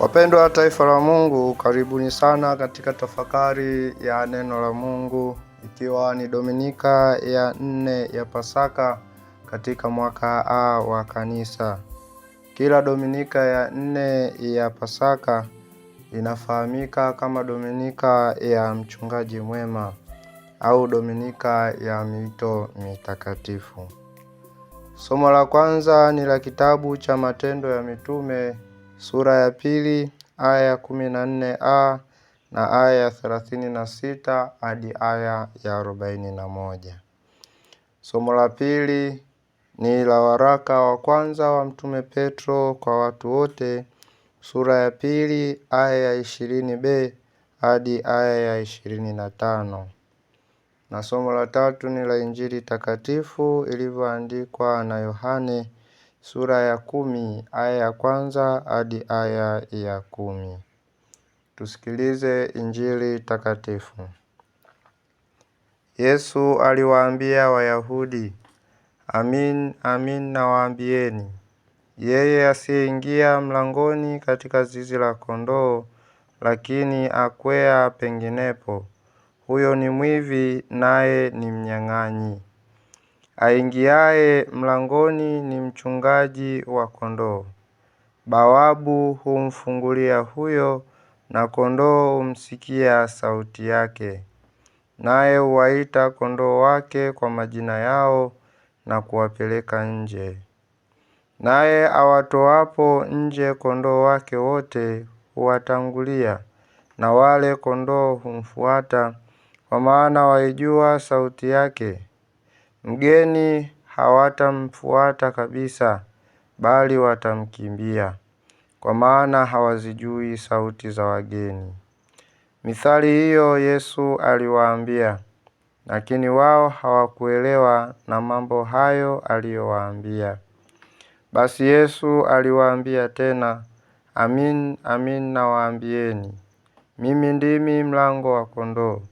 Wapendwa wa taifa la Mungu, karibuni sana katika tafakari ya neno la Mungu, ikiwa ni Dominika ya 4 ya Pasaka katika mwaka A wa kanisa. Kila Dominika ya 4 ya Pasaka inafahamika kama Dominika ya mchungaji mwema au Dominika ya miito mitakatifu. Somo la kwanza ni la kitabu cha Matendo ya Mitume sura ya 2 aya 14a na aya 36 hadi aya ya 41. Somo la pili ni la waraka wa kwanza wa Mtume Petro kwa watu wote sura ya 2 aya ya 20b hadi aya ya 25. Na somo la tatu ni la Injili takatifu ilivyoandikwa na Yohane sura ya 10 aya ya kwanza hadi aya ya 10. Tusikilize Injili takatifu. Yesu aliwaambia Wayahudi, Amin, amin nawaambieni, yeye asiyeingia mlangoni katika zizi la kondoo, lakini akwea penginepo, huyo ni mwivi naye ni mnyang'anyi. Aingiaye mlangoni ni mchungaji wa kondoo. Bawabu humfungulia huyo, na kondoo humsikia sauti yake. Naye huwaita kondoo wake kwa majina yao na kuwapeleka nje. Naye awatoapo nje kondoo wake wote huwatangulia, na wale kondoo humfuata, kwa maana waijua sauti yake. Mgeni hawatamfuata kabisa, bali watamkimbia, kwa maana hawazijui sauti za wageni. Mithali hiyo Yesu aliwaambia, lakini wao hawakuelewa na mambo hayo aliyowaambia. Basi Yesu aliwaambia tena, Amin, amin nawaambieni, mimi ndimi mlango wa kondoo.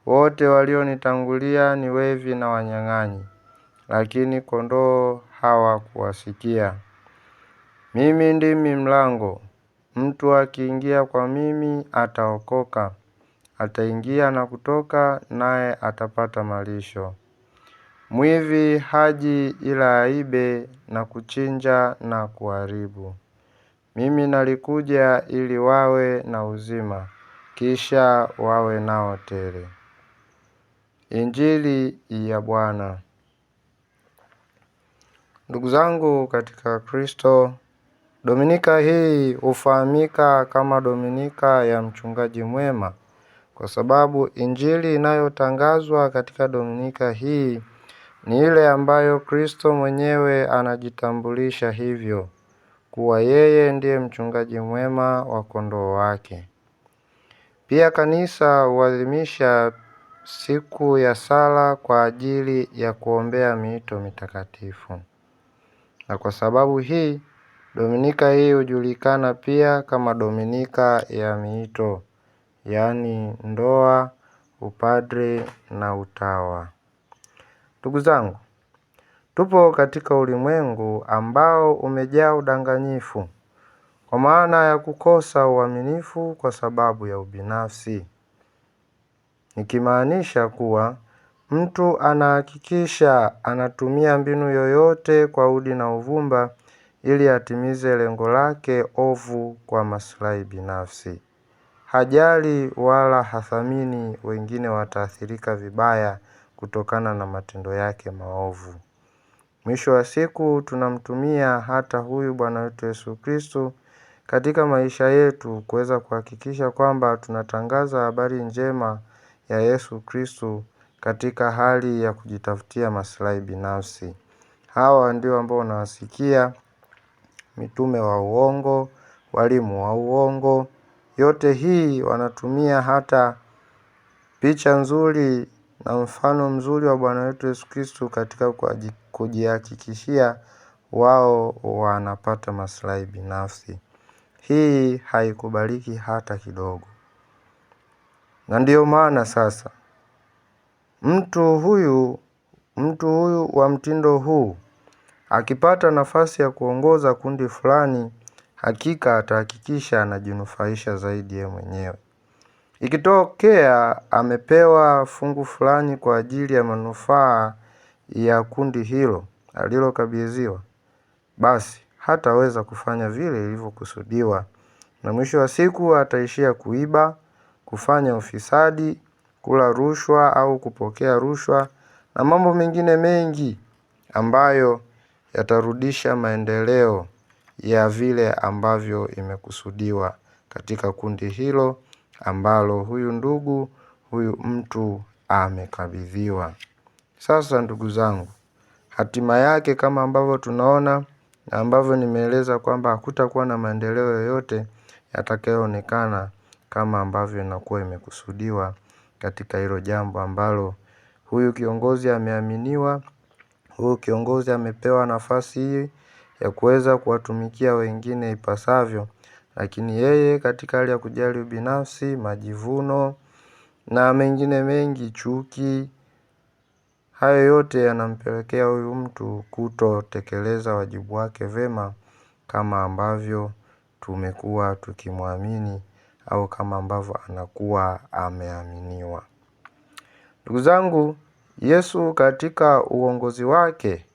Wote walionitangulia ni wevi na wanyang'anyi, lakini kondoo hawakuwasikia. Mimi ndimi mlango, mtu akiingia kwa mimi ataokoka, ataingia na kutoka, naye atapata malisho. Mwivi haji ila aibe na kuchinja na kuharibu. Mimi nalikuja ili wawe na uzima, kisha wawe nao tele. Injili ya Bwana. Ndugu zangu katika Kristo, Dominika hii hufahamika kama Dominika ya mchungaji mwema, kwa sababu Injili inayotangazwa katika Dominika hii ni ile ambayo Kristo mwenyewe anajitambulisha hivyo, kuwa yeye ndiye mchungaji mwema wa kondoo wake. Pia kanisa huadhimisha siku ya sala kwa ajili ya kuombea miito mitakatifu. Na kwa sababu hii, Dominika hii hujulikana pia kama Dominika ya miito, yaani ndoa, upadre na utawa. Ndugu zangu, tupo katika ulimwengu ambao umejaa udanganyifu, kwa maana ya kukosa uaminifu kwa sababu ya ubinafsi. Nikimaanisha kuwa mtu anahakikisha anatumia mbinu yoyote kwa udi na uvumba ili atimize lengo lake ovu kwa maslahi binafsi. Hajali wala hathamini wengine wataathirika vibaya kutokana na matendo yake maovu. Mwisho wa siku tunamtumia hata huyu Bwana wetu Yesu Kristo katika maisha yetu kuweza kuhakikisha kwamba tunatangaza habari njema ya Yesu Kristo katika hali ya kujitafutia maslahi binafsi. Hawa ndio ambao wanawasikia mitume wa uongo, walimu wa uongo. Yote hii wanatumia hata picha nzuri na mfano mzuri wa Bwana wetu Yesu Kristo katika kujihakikishia wao wanapata maslahi binafsi. Hii haikubaliki hata kidogo. Na ndiyo maana sasa mtu huyu wa mtindo huu akipata nafasi ya kuongoza kundi fulani, hakika atahakikisha anajinufaisha zaidi yeye mwenyewe. Ikitokea amepewa fungu fulani kwa ajili ya manufaa ya kundi hilo alilokabidhiwa, basi hataweza kufanya vile ilivyokusudiwa, na mwisho wa siku ataishia kuiba, kufanya ufisadi, kula rushwa au kupokea rushwa na mambo mengine mengi ambayo yatarudisha maendeleo ya vile ambavyo imekusudiwa katika kundi hilo ambalo huyu mtu amekabidhiwa. Sasa ndugu zangu, hatima yake kama ambavyo tunaona na ambavyo nimeeleza kwamba hakutakuwa na maendeleo yoyote yatakayoonekana kama ambavyo inakuwa imekusudiwa katika hilo jambo ambalo huyu kiongozi ameaminiwa, huyu kiongozi amepewa nafasi hii ya kuweza kuwatumikia wengine ipasavyo, lakini yeye katika hali ya kujali ubinafsi, majivuno na mengine mengi, chuki, hayo yote yanampelekea huyu mtu kutotekeleza wajibu wake vema kama ambavyo tumekuwa tukimwamini au kama ambavyo anakuwa ameaminiwa. Ndugu zangu, Yesu katika uongozi wake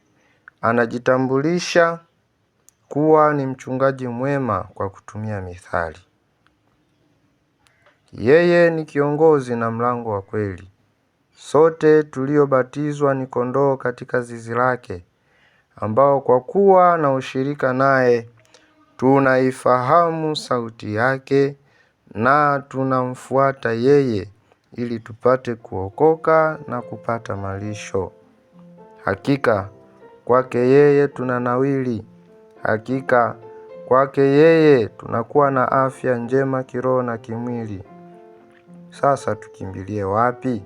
anajitambulisha kuwa ni mchungaji mwema kwa kutumia mithali. Yeye ni kiongozi na mlango wa kweli. Sote tuliobatizwa ni kondoo katika zizi lake, ambao kwa kuwa na ushirika naye tunaifahamu sauti yake na tunamfuata yeye ili tupate kuokoka na kupata malisho. Hakika kwake yeye tunanawili. Hakika kwake yeye tunakuwa na afya njema kiroho na kimwili. Sasa tukimbilie wapi?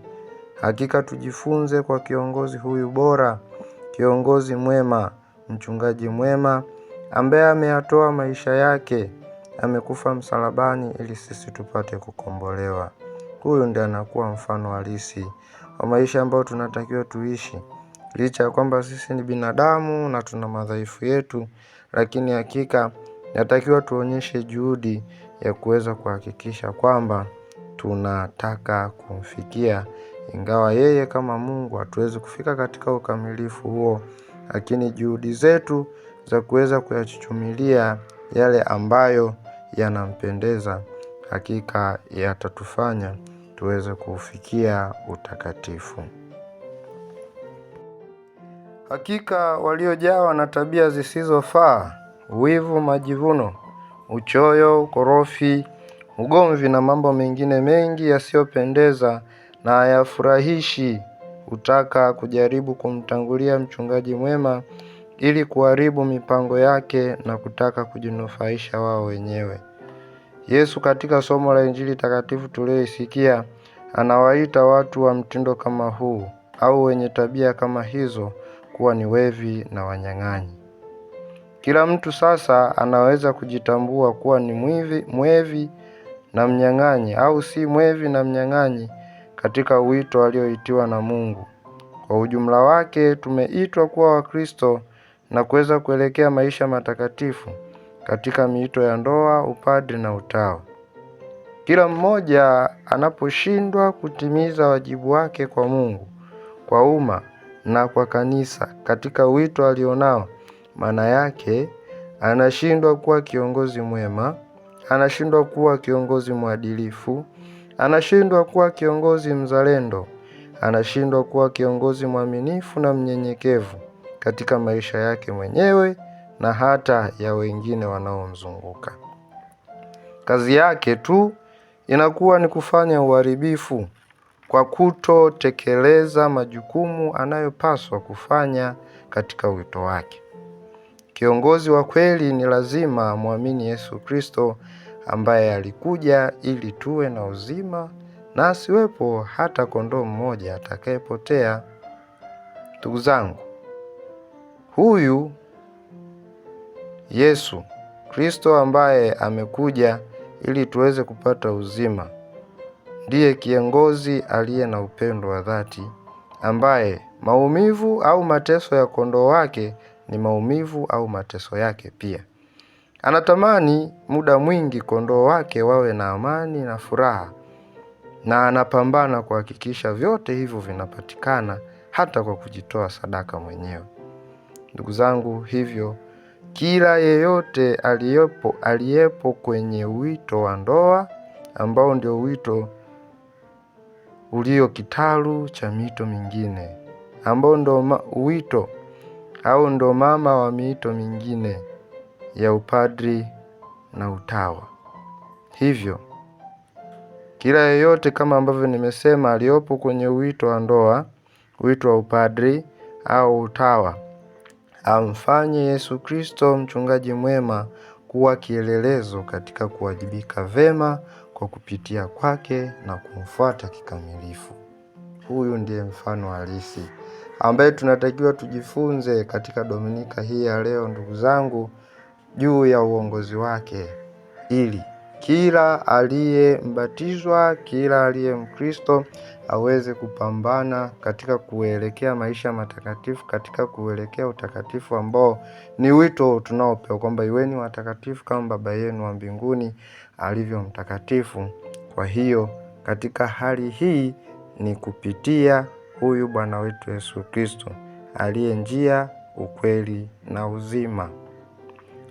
Hakika tujifunze kwa kiongozi huyu bora, kiongozi mwema, mchungaji mwema ambaye ameyatoa maisha yake, amekufa msalabani ili sisi tupate kukombolewa. Huyu ndiye anakuwa mfano halisi wa maisha ambayo tunatakiwa tuishi. Licha ya kwamba sisi ni binadamu na tuna madhaifu yetu, lakini hakika natakiwa tuonyeshe juhudi ya kuweza kuhakikisha kwamba tunataka kumfikia, ingawa yeye kama Mungu hatuwezi kufika katika ukamilifu huo, lakini juhudi zetu za kuweza kuyachuchumilia yale ambayo yanampendeza hakika yatatufanya tuweze kufikia utakatifu. Hakika waliojawa na tabia zisizofaa, wivu, majivuno, uchoyo, ukorofi, ugomvi na mambo mengine mengi yasiyopendeza na hayafurahishi, hutaka kujaribu kumtangulia mchungaji mwema ili kuharibu mipango yake na kutaka kujinufaisha wao wenyewe. Yesu katika somo la Injili takatifu tulioisikia anawaita watu wa mtindo kama huu au wenye tabia kama hizo kuwa ni wevi na wanyang'anyi. Kila mtu sasa anaweza kujitambua kuwa ni mwevi na mnyang'anyi au si mwevi na mnyang'anyi katika wito alioitiwa na Mungu. Kwa ujumla wake tumeitwa kuwa Wakristo na kuweza kuelekea maisha matakatifu katika miito ya ndoa, upadri na utawa. Kila mmoja anaposhindwa kutimiza wajibu wake kwa Mungu, kwa umma na kwa kanisa katika wito alionao, maana yake anashindwa kuwa kiongozi mwema, anashindwa kuwa kiongozi mwadilifu, anashindwa kuwa kiongozi mzalendo, anashindwa kuwa kiongozi mwaminifu na mnyenyekevu katika maisha yake mwenyewe na hata ya wengine wanaomzunguka. Kazi yake tu inakuwa ni kufanya uharibifu kwa kutotekeleza majukumu anayopaswa kufanya katika wito wake. Kiongozi wa kweli ni lazima amwamini Yesu Kristo ambaye alikuja ili tuwe na uzima na asiwepo hata kondoo mmoja atakayepotea. Ndugu zangu, huyu Yesu Kristo ambaye amekuja ili tuweze kupata uzima ndiye kiongozi aliye na upendo wa dhati, ambaye maumivu au mateso ya kondoo wake ni maumivu au mateso yake pia. Anatamani muda mwingi kondoo wake wawe na amani na furaha, na anapambana kuhakikisha vyote hivyo vinapatikana, hata kwa kujitoa sadaka mwenyewe. Ndugu zangu, hivyo kila yeyote aliyepo kwenye wito wa ndoa, ambao ndio wito ulio kitalu cha mito mingine, ambao ndio wito au ndio mama wa mito mingine ya upadri na utawa. Hivyo kila yeyote, kama ambavyo nimesema, aliyopo kwenye wito wa ndoa, wito wa upadri au utawa, amfanye Yesu Kristo mchungaji mwema kuwa kielelezo katika kuwajibika vema kwa kupitia kwake na kumfuata kikamilifu. Huyu ndiye mfano halisi ambaye tunatakiwa tujifunze katika Dominika hii ya leo, ndugu zangu, juu ya uongozi wake, ili kila aliyembatizwa, kila aliye Mkristo aweze kupambana katika kuelekea maisha matakatifu, katika kuelekea utakatifu ambao ni wito tunaopewa kwamba iweni watakatifu kama Baba yenu wa mbinguni alivyo mtakatifu. Kwa hiyo katika hali hii ni kupitia huyu Bwana wetu Yesu Kristo aliye njia, ukweli na uzima.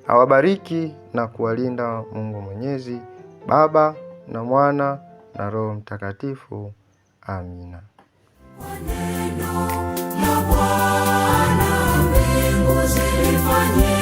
Awabariki na kuwalinda Mungu Mwenyezi, Baba na Mwana na Roho Mtakatifu. Amina. Neno la Bwana, mbingu zilifanyika.